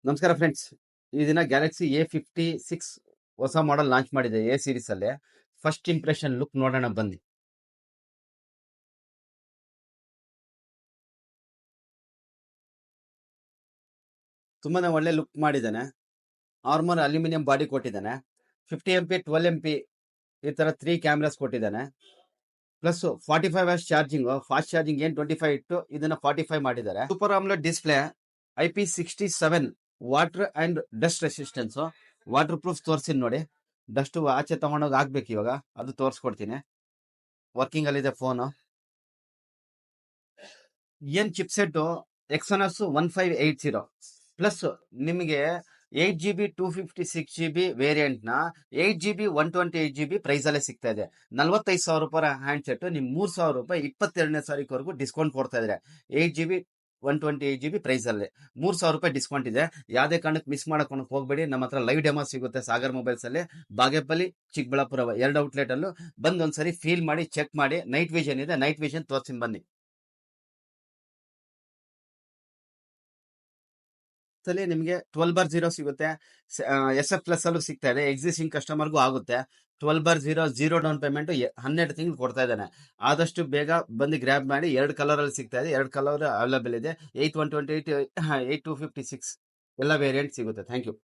ನಮಸ್ಕಾರ ಫ್ರೆಂಡ್ಸ್. ಈ ದಿನ ಗ್ಯಾಲಕ್ಸಿ A56 ಹೊಸ ಮಾಡೆಲ್ ಲಾಂಚ್ ಮಾಡಿದೆ ಎ ಸೀರೀಸ್ ಅಲ್ಲಿ. ಫಸ್ಟ್ ಇಂಪ್ರೆಷನ್ ಲುಕ್ ನೋಡೋಣ ಬನ್ನಿ. ತುಂಬಾನೇ ಒಳ್ಳೆ ಲುಕ್ ಮಾಡಿದ್ದಾನೆ. ಆರ್ಮರ್ ಅಲ್ಯೂಮಿನಿಯಂ ಬಾಡಿ ಕೊಟ್ಟಿದ್ದಾನೆ. 50 MP 12 MP ಈ ತರ 3 ಕ್ಯಾಮ್ರಾಸ್ ಕೊಟ್ಟಿದ್ದಾನೆ. Plus 45 Watt charging, fast charging ಏನ್ 25 ಇಟ್ಟು ಇದನ್ನ 45 ಮಾಡಿದ್ದಾರೆ. Super omelette display, IP67 water and dust resistance. Water proof ತೋರಿಸ್ತೀನಿ ನೋಡಿ. ಡಸ್ಟ್ ಆಚೆ ತಗೊಂಡೋಗಿ ಹಾಕ್ಬೇಕು, ಇವಾಗ ಅದು ತೋರಿಸ್ಕೊಡ್ತೀನಿ. ವರ್ಕಿಂಗ್ ಅಲ್ಲಿ ಇದೆ ಫೋನ್. ಏನ್ ಚಿಪ್ಸೆಟ್ ಎಕ್ಸನಸ್ 1580 ಪ್ಲಸ್ ನಿಮಗೆ 8GB 256GB ವೇರಿಯಂಟ್ ನ 8GB 128GB ಪ್ರೈಸ್ ಅಲ್ಲೇ ಸಿಗ್ತಾ ಇದೆ. 45,000 ರೂಪಾಯಿ ಹ್ಯಾಂಡ್ ಸೆಟ್ ನಿಮ್ 3,000 ರೂಪಾಯಿ 22ನೇ ತಾರೀಕುವರೆಗೂ ಡಿಸ್ಕೌಂಟ್ ಕೊಡ್ತಾ ಇದ್ರೆ. 8GB 128GB ಪ್ರೈಸ್ ಅಲ್ಲಿ 3,000 ರೂಪಾಯಿ ಡಿಸ್ಕೌಂಟ್ ಇದೆ. ಯಾವ್ದೇ ಕಾರಣಕ್ಕೆ ಮಿಸ್ ಮಾಡಕ್ ಹೋಗ್ಬೇಡಿ. ನಮ್ಮ ಹತ್ರ ಲೈವ್ ಡೆಮೋ ಸಿಗುತ್ತೆ ಸಾಗರ್ ಮೊಬೈಲ್ಸ್ ಅಲ್ಲಿ. ಬಾಗೇಪಲ್ಲಿ, ಚಿಕ್ಕಬಳ್ಳಾಪುರ 2 ಔಟ್ಲೆಟ್ ಅಲ್ಲೂ ಬಂದ್ ಒಂದ್ಸರಿ ಫೀಲ್ ಮಾಡಿ, ಚೆಕ್ ಮಾಡಿ. ನೈಟ್ ವಿಷನ್ ಇದೆ, ನೈಟ್ ವಿಷನ್ ತೋರ್ಸಿನ್ ಬನ್ನಿ. ನಿಮಗೆ 12/0 ಸಿಗುತ್ತೆ. SF ಪ್ಲಸ್ ಅಲ್ಲೂ ಸಿಗ್ತಾ ಇದೆ. ಎಕ್ಸಿಸ್ಟಿಂಗ್ ಕಸ್ಟಮರ್ಗೂ ಆಗುತ್ತೆ. 12/0 0 ಡೌನ್ ಪೇಮೆಂಟ್ 12 ತಿಂಗಳು ಕೊಡ್ತಾ ಇದ್ದಾನೆ. ಆದಷ್ಟು ಬೇಗ ಬಂದು ಗ್ರ್ಯಾಬ್ ಮಾಡಿ. 2 ಕಲರ್ ಅಲ್ಲಿ ಸಿಗ್ತಾ ಇದೆ. 2 ಕಲರ್ ಅವೈಲೇಬಲ್ ಇದೆ. 8/128, 8/256 ಎಲ್ಲ ವೇರಿಯಂಟ್ ಸಿಗುತ್ತೆ. Thank you.